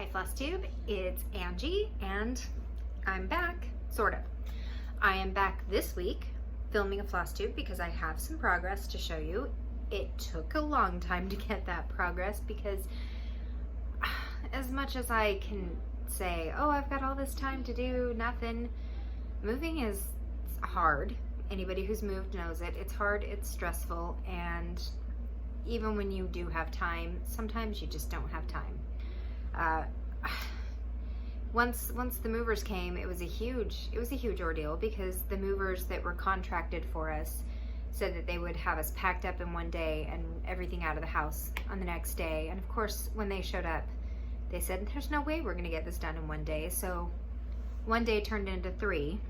Hi Flosstube, it's Angie and I'm back, sort of. I am back this week filming a Flosstube because I have some progress to show you. It took a long time to get that progress because as much as I can say, oh, I've got all this time to do nothing, moving is hard. Anybody who's moved knows it. It's hard, it's stressful, and even when you do have time, sometimes you just don't have time. Once the movers came, it was a huge ordeal because the movers that were contracted for us said that they would have us packed up in one day and everything out of the house on the next day. And of course, when they showed up, they said, there's no way we're gonna get this done in one day. So one day turned into three.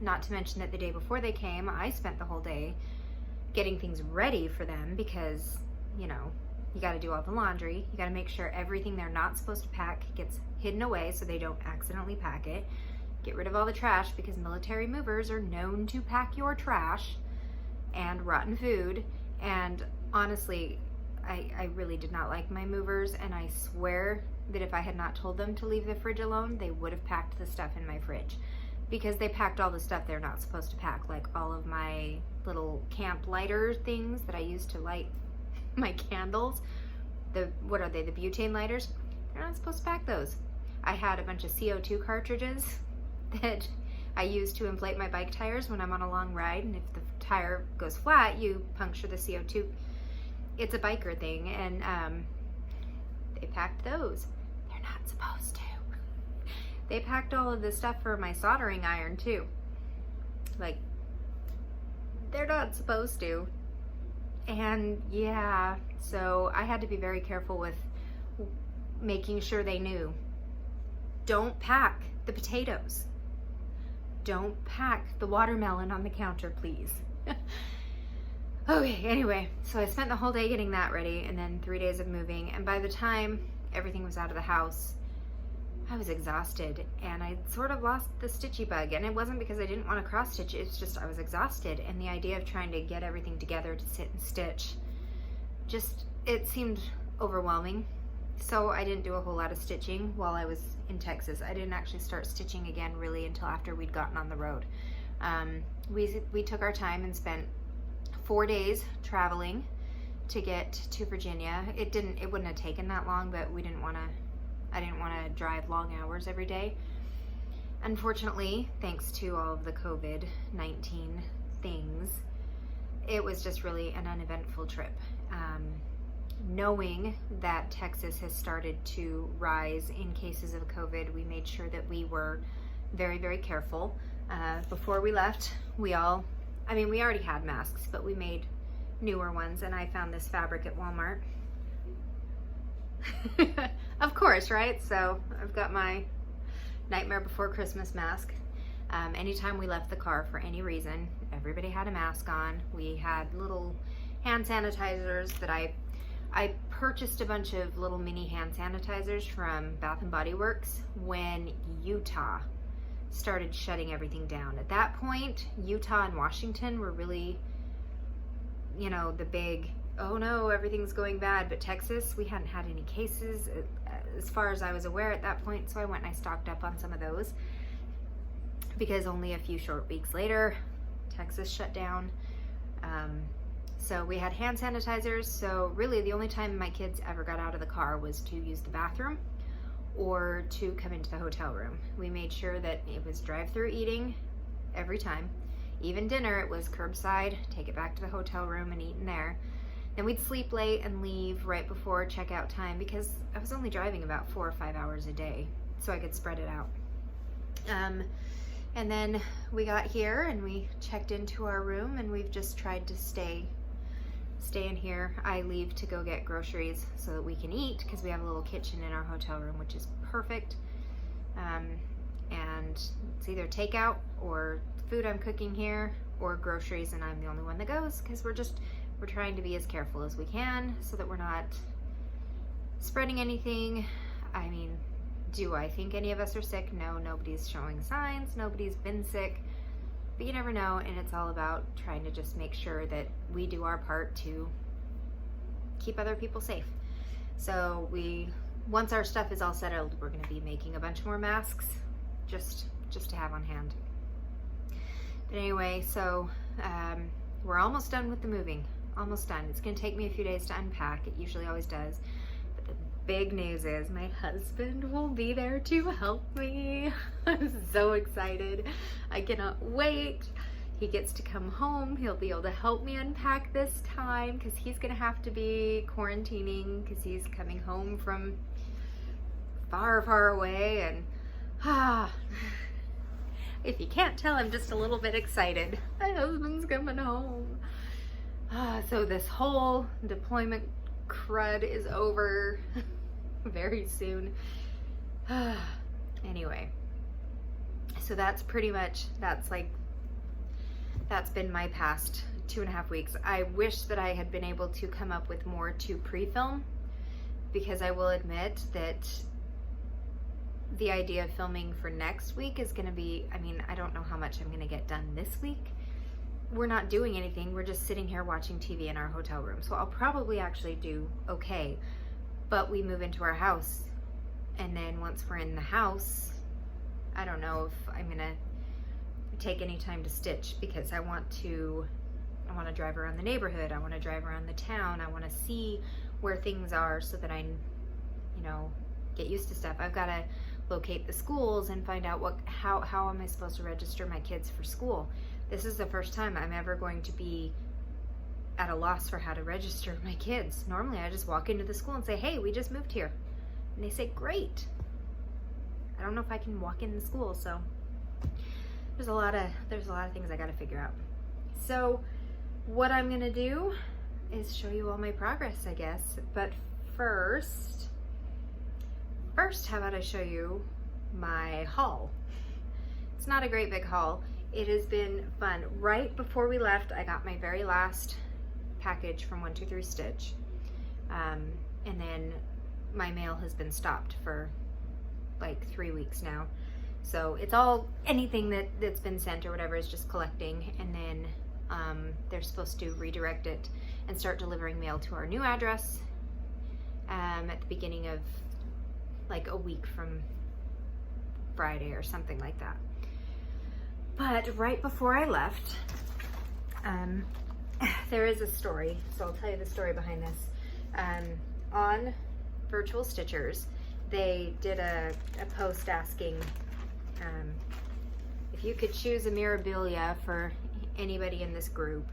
Not to mention that the day before they came, I spent the whole day getting things ready for them because, you know, you got to do all the laundry. You got to make sure everything they're not supposed to pack gets hidden away so they don't accidentally pack it. Get rid of all the trash because military movers are known to pack your trash and rotten food. And honestly, I really did not like my movers, and I swear that if I had not told them to leave the fridge alone, they would have packed the stuff in my fridge because they packed all the stuff they're not supposed to pack, like all of my little camp lighter things that I use to light my candles. What are they, the butane lighters? They're not supposed to pack those. I had a bunch of CO2 cartridges that I use to inflate my bike tires when I'm on a long ride, and if the tire goes flat, you puncture the CO2. It's a biker thing, and they packed those. They're not supposed to. They packed all of the stuff for my soldering iron too. Like, they're not supposed to. And yeah, so I had to be very careful with making sure they knew. Don't pack the potatoes. Don't pack the watermelon on the counter, please. Okay, anyway, so I spent the whole day getting that ready and then 3 days of moving. And by the time everything was out of the house, I was exhausted and I sort of lost the stitchy bug. And it wasn't because I didn't want to cross stitch, it's just I was exhausted, and the idea of trying to get everything together to sit and stitch, just, it seemed overwhelming. So I didn't do a whole lot of stitching while I was in Texas. I didn't actually start stitching again really until after we'd gotten on the road. We took our time and spent 4 days traveling to get to Virginia. It wouldn't have taken that long, but I didn't want to drive long hours every day. Unfortunately, thanks to all of the COVID-19 things, it was just really an uneventful trip. Knowing that Texas has started to rise in cases of COVID, we made sure that we were very, very careful. Before we left, we already had masks, but we made newer ones, and I found this fabric at Walmart. Of course, right? So I've got my Nightmare Before Christmas mask. Anytime we left the car for any reason, everybody had a mask on. We had little hand sanitizers that I purchased a bunch of little mini hand sanitizers from Bath and Body Works when Utah started shutting everything down. At that point, Utah and Washington were really, you know, the big, oh no, everything's going bad. But Texas, we hadn't had any cases as far as I was aware at that point, so I went and I stocked up on some of those because only a few short weeks later, Texas shut down. So we had hand sanitizers, so really the only time my kids ever got out of the car was to use the bathroom or to come into the hotel room. We made sure that it was drive-through eating every time. Even dinner, it was curbside, take it back to the hotel room and eat in there. Then we'd sleep late and leave right before checkout time because I was only driving about 4 or 5 hours a day, so I could spread it out. And then we got here and we checked into our room, and we've just tried to stay in here. I leave to go get groceries so that we can eat because we have a little kitchen in our hotel room, which is perfect. And it's either takeout or food I'm cooking here or groceries, and I'm the only one that goes because we're trying to be as careful as we can so that we're not spreading anything. I mean, do I think any of us are sick? No, nobody's showing signs. Nobody's been sick. But you never know, and it's all about trying to just make sure that we do our part to keep other people safe. So we once our stuff is all settled, we're going to be making a bunch more masks just to have on hand. But anyway, so we're almost done with the moving. Almost done. It's going to take me a few days to unpack. It usually always does. But the big news is my husband will be there to help me. I'm so excited. I cannot wait. He gets to come home. He'll be able to help me unpack this time because he's going to have to be quarantining because he's coming home from far, far away. And if you can't tell, I'm just a little bit excited. My husband's coming home. So this whole deployment crud is over very soon. Anyway, so that's pretty much, that's been my past 2.5 weeks. I wish that I had been able to come up with more to pre-film, because I will admit that the idea of filming for next week is going to be, I mean, I don't know how much I'm going to get done this week. We're not doing anything. We're just sitting here watching TV in our hotel room. So I'll probably actually do okay. But we move into our house. And then once we're in the house, I don't know if I'm going to take any time to stitch, because I want to drive around the neighborhood. I want to drive around the town. I want to see where things are so that I, you know, get used to stuff. I've got to locate the schools and find out how am I supposed to register my kids for school. This is the first time I'm ever going to be at a loss for how to register my kids. Normally I just walk into the school and say, hey, we just moved here. And they say, great. I don't know if I can walk in the school, so there's a lot of things I got to figure out. So what I'm going to do is show you all my progress, I guess. But first, how about I show you my haul? It's not a great big haul. It has been fun. Right before we left, I got my very last package from 123 Stitch. And then my mail has been stopped for like 3 weeks now. So it's all, anything that's been sent or whatever is just collecting. And then they're supposed to redirect it and start delivering mail to our new address at the beginning of like a week from Friday or something like that. But right before I left, there is a story, so I'll tell you the story behind this. On Virtual Stitchers, they did a post asking if you could choose a Mirabilia for anybody in this group,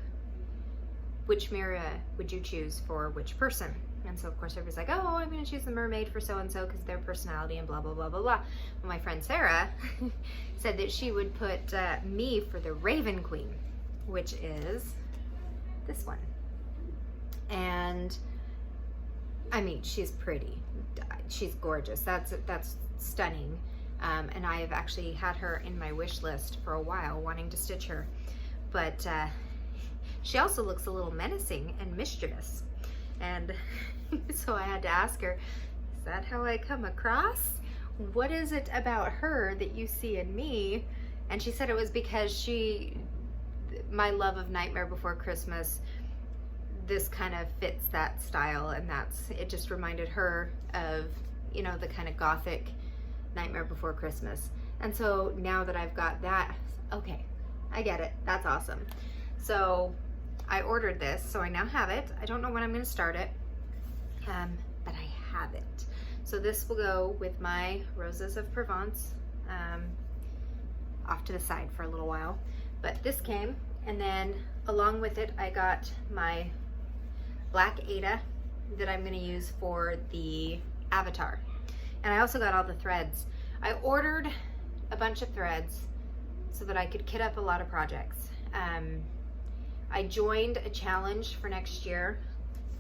which Mira would you choose for which person? And so of course everybody's like, oh, I'm going to choose the mermaid for so-and-so because their personality and blah, blah, blah, blah, blah. Well, my friend Sarah said that she would put me for the Raven Queen, which is this one. And I mean, she's pretty. She's gorgeous. That's stunning. And I have actually had her in my wish list for a while, wanting to stitch her. But she also looks a little menacing and mischievous. And so I had to ask her, is that how I come across? What is it about her that you see in me? And she said it was because my love of Nightmare Before Christmas, this kind of fits that style, and it just reminded her of, you know, the kind of gothic Nightmare Before Christmas. And so now that I've got that, okay, I get it. That's awesome. So I ordered this, so I now have it. I don't know when I'm going to start it, but I have it. So this will go with my Roses of Provence off to the side for a little while. But this came, and then along with it, I got my Black Ada that I'm going to use for the avatar. And I also got all the threads. I ordered a bunch of threads so that I could kit up a lot of projects. I joined a challenge for next year.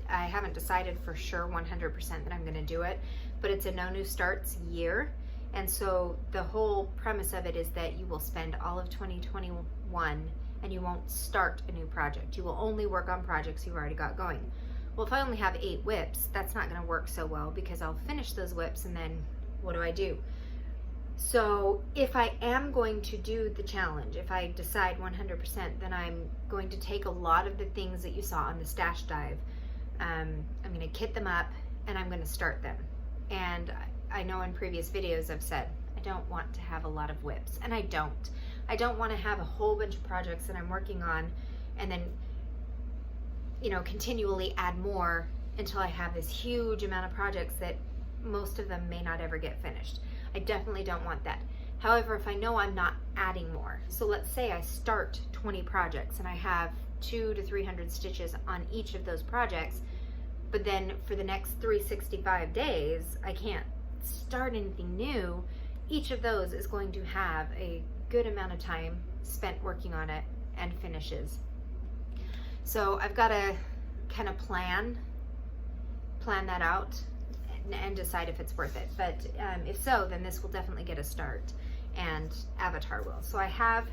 I haven't decided for sure 100% that I'm going to do it, but it's a no new starts year. And so the whole premise of it is that you will spend all of 2021 and you won't start a new project. You will only work on projects you've already got going. Well, if I only have 8 whips, that's not going to work so well because I'll finish those whips and then what do? So if I am going to do the challenge, if I decide 100%, then I'm going to take a lot of the things that you saw on the stash dive. I'm going to kit them up and I'm going to start them. And I know in previous videos I've said I don't want to have a lot of whips, and I don't. I don't want to have a whole bunch of projects that I'm working on and then, you know, continually add more until I have this huge amount of projects that most of them may not ever get finished. I definitely don't want that. However, if I know I'm not adding more, so let's say I start 20 projects and I have 200 to 300 stitches on each of those projects, but then for the next 365 days, I can't start anything new. Each of those is going to have a good amount of time spent working on it and finishes. So I've got to kind of plan that out and decide if it's worth it. But if so, then this will definitely get a start, and Avatar will. So I have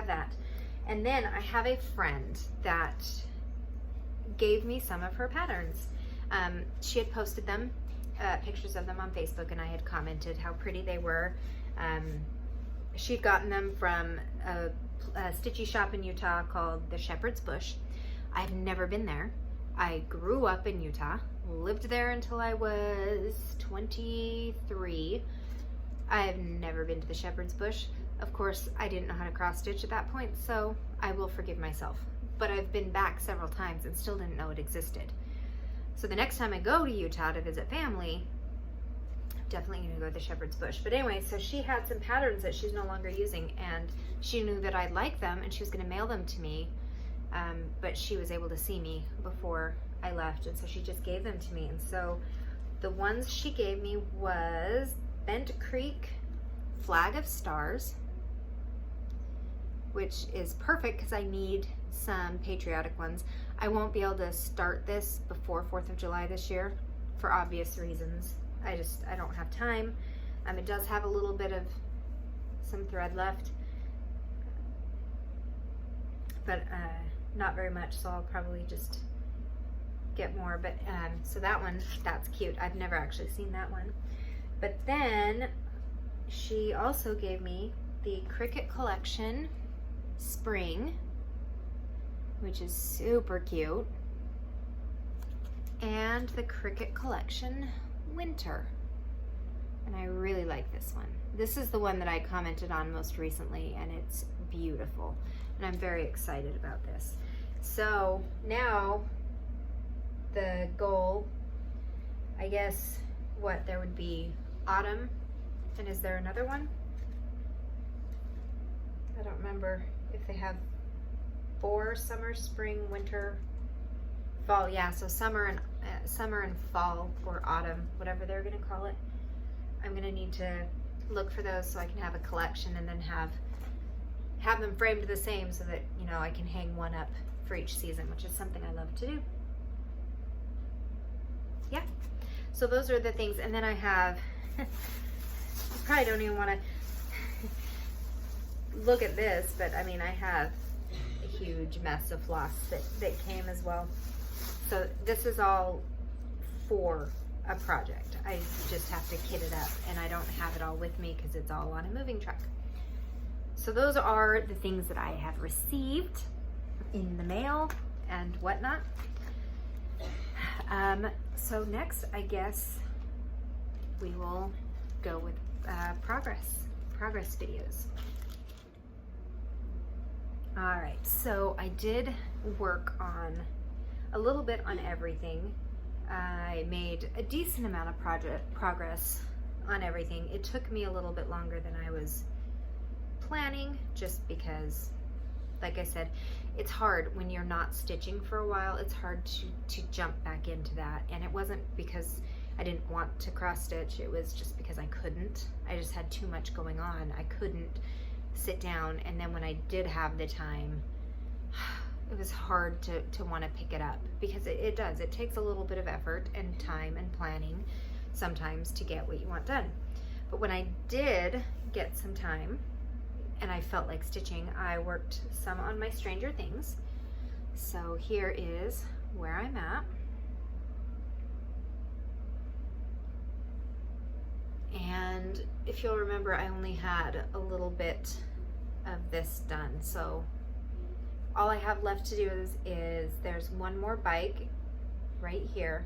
that. And then I have a friend that gave me some of her patterns. She had posted them, pictures of them on Facebook, and I had commented how pretty they were. She'd gotten them from a stitchy shop in Utah called the Shepherd's Bush. I've never been there. I grew up in Utah, lived there until I was 23. I've never been to the Shepherd's Bush. Of course, I didn't know how to cross stitch at that point, so I will forgive myself. But I've been back several times and still didn't know it existed. So the next time I go to Utah to visit family, I'm definitely gonna go to the Shepherd's Bush. But anyway, so she had some patterns that she's no longer using, and she knew that I'd like them and she was gonna mail them to me. But she was able to see me before I left, and so she just gave them to me. And so the ones she gave me was Bent Creek Flag of Stars, which is perfect because I need some patriotic ones. I won't be able to start this before 4th of July this year for obvious reasons. I don't have time. It does have a little bit of some thread left, but not very much, so I'll probably just get more. But so that one, that's cute. I've never actually seen that one. But then she also gave me the Cricket Collection Spring, which is super cute, and the Cricket Collection Winter, and I really like this one. This is the one that I commented on most recently, and it's beautiful, and I'm very excited about this. So now the goal, I guess, there would be autumn, and is there another one? I don't remember if they have 4: summer, spring, winter, fall. Yeah, so summer and fall, or autumn, whatever they're gonna call it. I'm gonna need to look for those so I can have a collection and then have them framed the same so that, you know, I can hang one up for each season, which is something I love to do. Yeah, so those are the things. And then I have, you probably don't even want to look at this, but I mean, I have a huge mess of floss that came as well. So this is all for a project. I just have to kit it up, and I don't have it all with me because it's all on a moving truck. So those are the things that I have received in the mail and whatnot. So next, I guess we will go with progress videos. All right, so I did work on a little bit on everything. I made a decent amount of progress on everything. It took me a little bit longer than I was planning, just because, like I said, it's hard when you're not stitching for a while. It's hard to jump back into that, and it wasn't because I didn't want to cross stitch. It was just because I couldn't. I just had too much going on. I couldn't sit down, and then when I did have the time, it was hard to want to pick it up, because it does. It takes a little bit of effort and time and planning sometimes to get what you want done. But when I did get some time and I felt like stitching, I worked some on my Stranger Things. So here is where I'm at. And if you'll remember, I only had a little bit of this done. So all I have left to do is there's one more bike right here,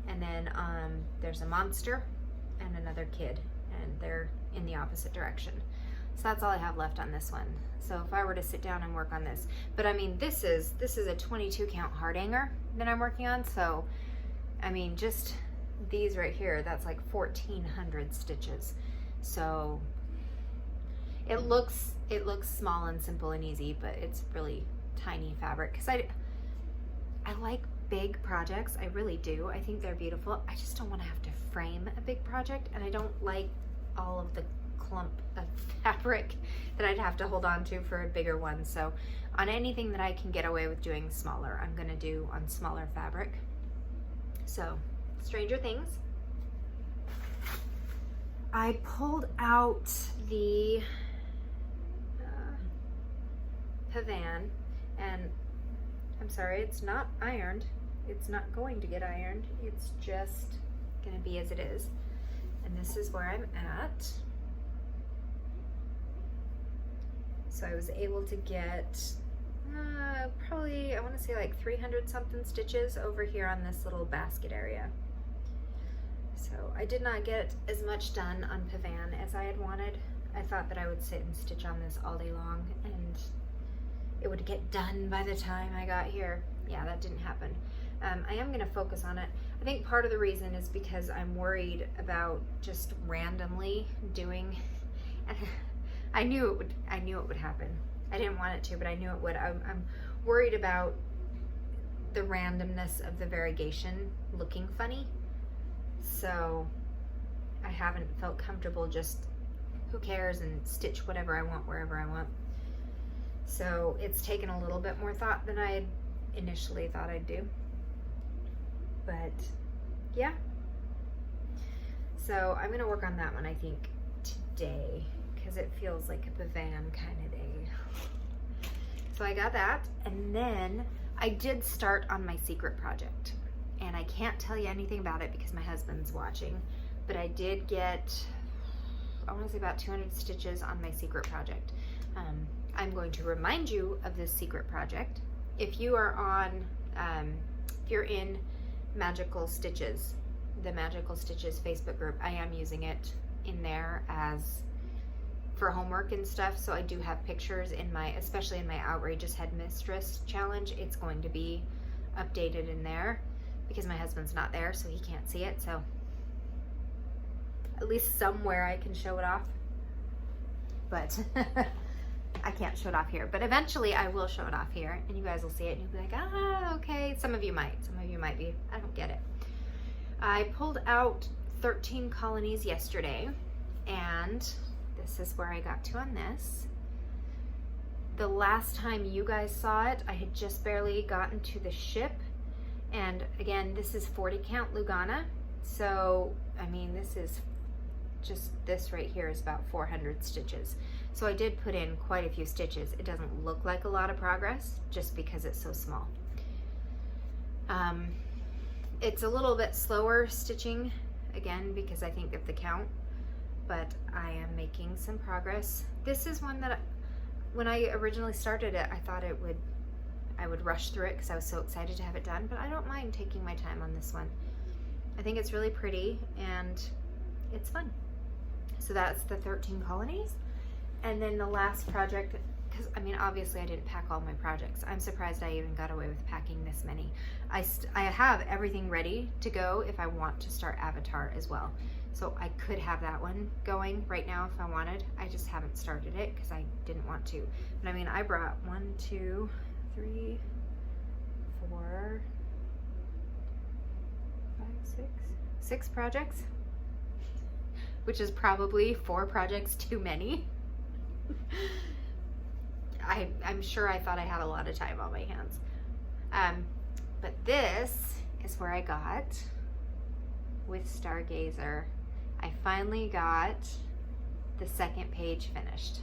And then there's a monster and another kid, and they're in the opposite direction. So that's all I have left on this one. So if I were to sit down and work on this, but I mean, this is a 22 count heart hanger that I'm working on. So I mean, just these right here, that's like 1,400 stitches. So it looks small and simple and easy, but it's really tiny fabric. Because I like big projects, I really do. I think they're beautiful. I just don't want to have to frame a big project, and I don't like all of the clump of fabric that I'd have to hold on to for a bigger one. So on anything that I can get away with doing smaller, I'm gonna do on smaller fabric. So Stranger Things. I pulled out the Pavan, and I'm sorry, it's not ironed. It's not going to get ironed. It's just gonna be as it is. And this is where I'm at. So I was able to get probably, I want to say like 300 something stitches over here on this little basket area. So I did not get as much done on Pavan as I had wanted. I thought that I would sit and stitch on this all day long and it would get done by the time I got here. Yeah, that didn't happen. I am going to focus on it. I think part of the reason is because I'm worried about just randomly doing. I knew it would happen. I didn't want it to, but I knew it would. I'm worried about the randomness of the variegation looking funny. So I haven't felt comfortable just, who cares, and stitch whatever I want wherever I want. So it's taken a little bit more thought than I had initially thought I'd do. But yeah. So I'm gonna work on that one, I think, today, because it feels like a Pavan kind of day. So I got that, and then I did start on my secret project. And I can't tell you anything about it because my husband's watching, but I did get, I want to say about 200 stitches on my secret project. I'm going to remind you of this secret project. If you are on, if you're in Magical Stitches, the Magical Stitches Facebook group, I am using it in there as for homework and stuff. So I do have pictures in my, especially in my Outrageous Headmistress challenge, it's going to be updated in there because my husband's not there, so he can't see it. So at least somewhere I can show it off, but I can't show it off here. But eventually I will show it off here, and you guys will see it, and you'll be like, ah, okay. Some of you might be. I don't get it. I pulled out 13 colonies yesterday, and this is where I got to on this. The last time you guys saw it, I had just barely gotten to the ship. And again, this is 40 count Lugana. So, I mean, this is just, this right here is about 400 stitches. So I did put in quite a few stitches. It doesn't look like a lot of progress just because it's so small. It's a little bit slower stitching, again, because I think of the count, but I am making some progress. This is one that when I originally started it, I thought I would rush through it because I was so excited to have it done, but I don't mind taking my time on this one. I think it's really pretty and it's fun. So that's the 13 colonies. And then the last project, because I mean, obviously I didn't pack all my projects. I'm surprised I even got away with packing this many. I have everything ready to go if I want to start Avatar as well. So I could have that one going right now if I wanted. I just haven't started it because I didn't want to. But I mean, I brought 1, 2, 3, 4, 5, 6 projects, which is probably 4 projects too many. I'm sure I thought I had a lot of time on my hands. But this is where I got with Stargazer. I finally got the second page finished.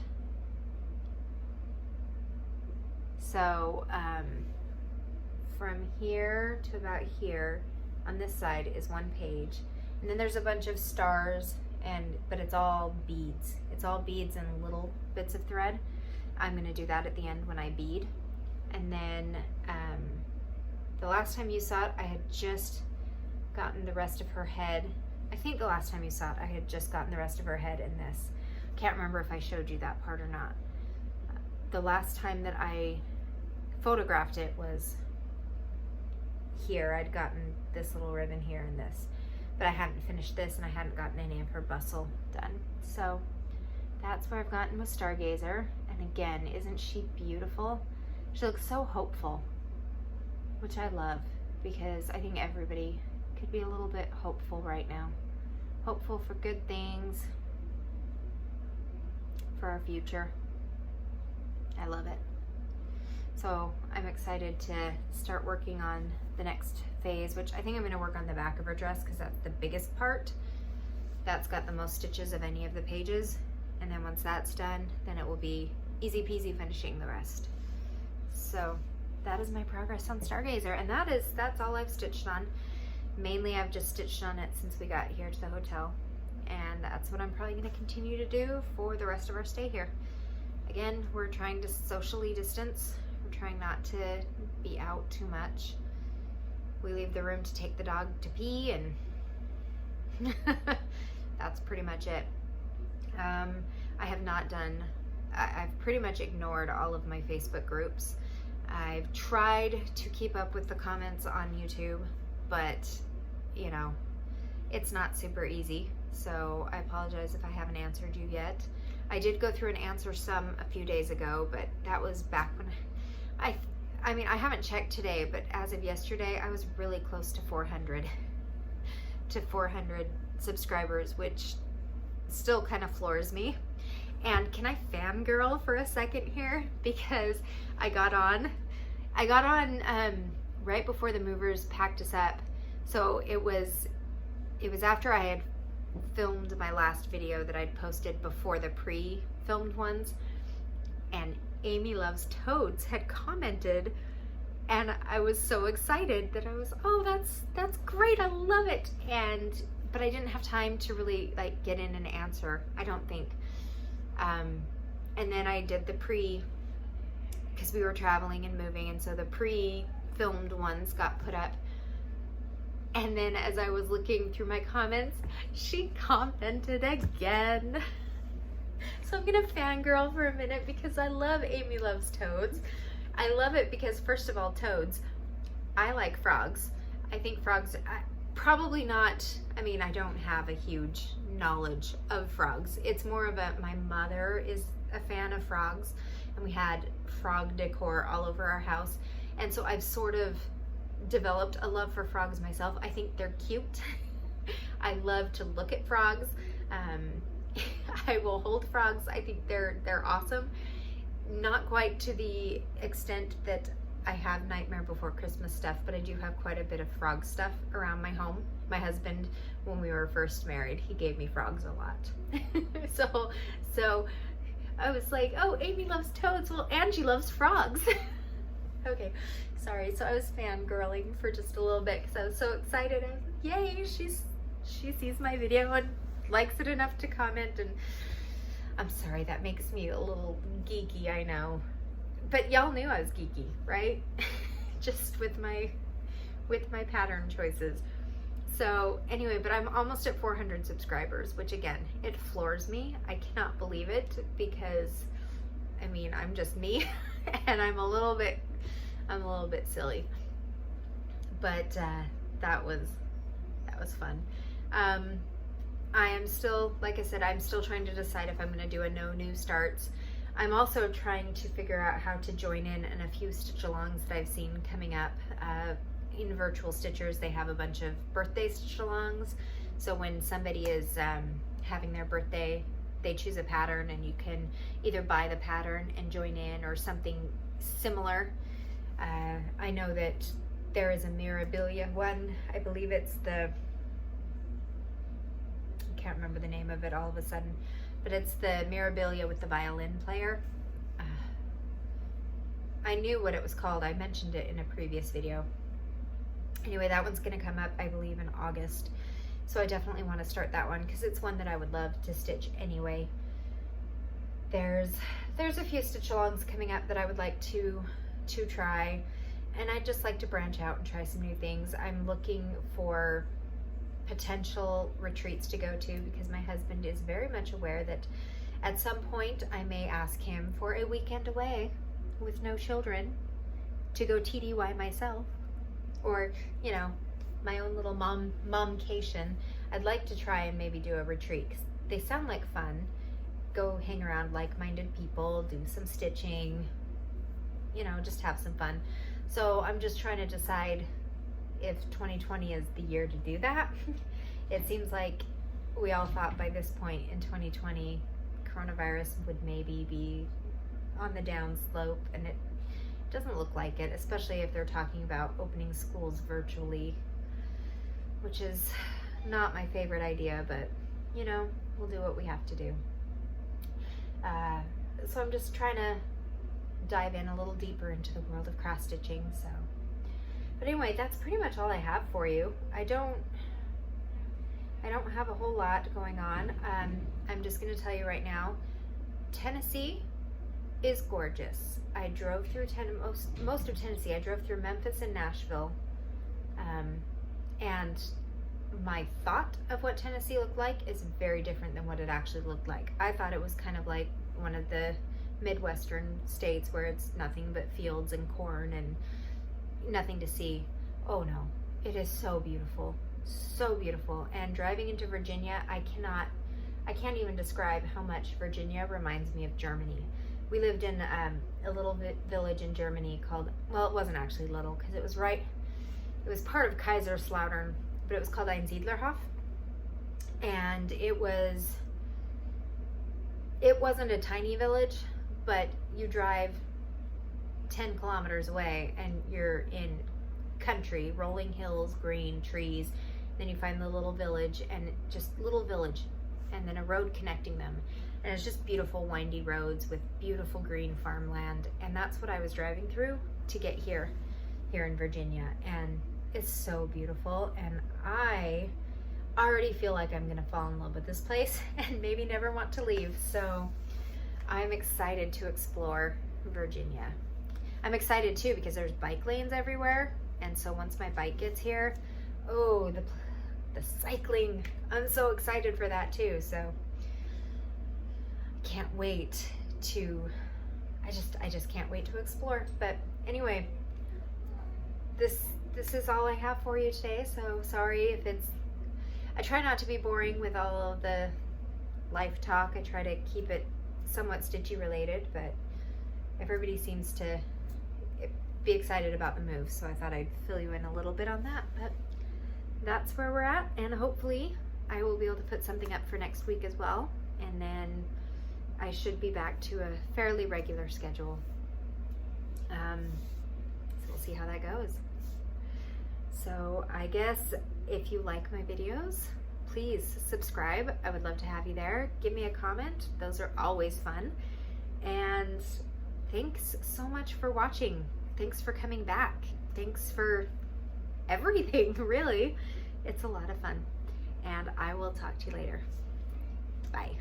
So from here to about here on this side is 1 page, and then there's a bunch of stars, but it's all beads. It's all beads and little bits of thread. I'm gonna do that at the end when I bead. And then the last time you saw it, I had just gotten the rest of her head. I think the last time you saw it, I had just gotten the rest of her head in this. Can't remember if I showed you that part or not. The last time that I photographed it was here. I'd gotten this little ribbon here and this, but I hadn't finished this and I hadn't gotten any of her bustle done. So that's where I've gotten with Stargazer. And again, isn't she beautiful? She looks so hopeful, which I love, because I think everybody could be a little bit hopeful right now. Hopeful for good things, for our future. I love it. So I'm excited to start working on the next phase, which I think I'm going to work on the back of her dress because that's the biggest part. That's got the most stitches of any of the pages. And then once that's done, then it will be easy peasy finishing the rest. So that is my progress on Stargazer, and that's all I've stitched on. Mainly I've just stitched on it since we got here to the hotel, and that's what I'm probably going to continue to do for the rest of our stay here. Again, we're trying to socially distance. We're trying not to be out too much. We leave the room to take the dog to pee, and that's pretty much it. I have not done, I've pretty much ignored all of my Facebook groups. I've tried to keep up with the comments on YouTube, but you know, it's not super easy. So I apologize if I haven't answered you yet. I did go through and answer some a few days ago, but that was back when I mean, I haven't checked today, but as of yesterday, I was really close to 400 subscribers, which still kind of floors me. And can I fangirl for a second here? Because I got on right before the movers packed us up. So it was after I had filmed my last video that I'd posted before the pre-filmed ones, and Amy Loves Toads had commented, and I was so excited that I was, oh, that's great, I love it. But I didn't have time to really like get in and answer, I don't think. And then I did the because we were traveling and moving, and so the pre-filmed ones got put up. And then as I was looking through my comments, she commented again. So I'm gonna fangirl for a minute because I love Amy Loves Toads. I love it because, first of all, toads. I like frogs. I think frogs, probably not, I mean, I don't have a huge knowledge of frogs. It's more of my mother is a fan of frogs, and we had frog decor all over our house. And so I've sort of developed a love for frogs myself. I think they're cute. I love to look at frogs. I will hold frogs. I think they're awesome. Not quite to the extent that I have Nightmare Before Christmas stuff, but I do have quite a bit of frog stuff around my home. My husband, when we were first married, he gave me frogs a lot. So I was like, oh, Amy loves toads. Well, Angie loves frogs. Okay, sorry. So I was fangirling for just a little bit because I was so excited. I was like, yay, she sees my video and likes it enough to comment. And I'm sorry, that makes me a little geeky, I know. But y'all knew I was geeky, right? Just with my pattern choices. So anyway, but I'm almost at 400 subscribers, which again, it floors me. I cannot believe it because, I mean, I'm just me and I'm a little bit silly. But that was fun. I am still, like I said, I'm still trying to decide if I'm going to do a no new starts. I'm also trying to figure out how to join in a few stitch-alongs that I've seen coming up. In Virtual Stitchers, they have a bunch of birthday stitch-alongs. So when somebody is having their birthday, they choose a pattern, and you can either buy the pattern and join in or something similar. I know that there is a Mirabilia one. I believe it's the, I can't remember the name of it all of a sudden, but it's the Mirabilia with the violin player. I knew what it was called. I mentioned it in a previous video. Anyway, that one's going to come up, I believe, in August. So I definitely want to start that one because it's one that I would love to stitch anyway. There's a few stitch-alongs coming up that I would like to try, and I'd just like to branch out and try some new things. I'm looking for potential retreats to go to, because my husband is very much aware that at some point I may ask him for a weekend away with no children to go TDY myself, or, you know, my own little momcation. I'd like to try and maybe do a retreat. They sound like fun. Go hang around like-minded people, do some stitching, you know, just have some fun. So I'm just trying to decide if 2020 is the year to do that. It seems like we all thought by this point in 2020 coronavirus would maybe be on the down slope, and it doesn't look like it, especially if they're talking about opening schools virtually, which is not my favorite idea, but you know, we'll do what we have to do. So I'm just trying to dive in a little deeper into the world of cross stitching. So, but anyway, that's pretty much all I have for you. I don't have a whole lot going on. I'm just going to tell you right now, Tennessee is gorgeous. I drove through most of Tennessee. I drove through Memphis and Nashville, and my thought of what Tennessee looked like is very different than what it actually looked like. I thought it was kind of like one of the Midwestern states where it's nothing but fields and corn and nothing to see. Oh no, it is so beautiful, so beautiful. And driving into Virginia, I can't even describe how much Virginia reminds me of Germany. We lived in a little village in Germany called, well, it wasn't actually little, because it was part of Kaiserslautern, but it was called Einsiedlerhof, and it wasn't a tiny village, but you drive 10 kilometers away and you're in country, rolling hills, green trees. Then you find the little village, and just little village, and then a road connecting them, and it's just beautiful windy roads with beautiful green farmland. And that's what I was driving through to get here in Virginia, and it's so beautiful, and I already feel like I'm gonna fall in love with this place and maybe never want to leave. So I'm excited to explore Virginia. I'm excited too because there's bike lanes everywhere, and so once my bike gets here, oh, the cycling, I'm so excited for that too. So can't wait to, I just can't wait to explore. But anyway, this is all I have for you today. So sorry if I try not to be boring with all of the life talk. I try to keep it somewhat stitchy related, but everybody seems to be excited about the move, so I thought I'd fill you in a little bit on that. But that's where we're at, and hopefully I will be able to put something up for next week as well, and then I should be back to a fairly regular schedule. So we'll see how that goes. So I guess if you like my videos, please subscribe. I would love to have you there. Give me a comment. Those are always fun. And thanks so much for watching. Thanks for coming back. Thanks for everything, really. It's a lot of fun. And I will talk to you later. Bye.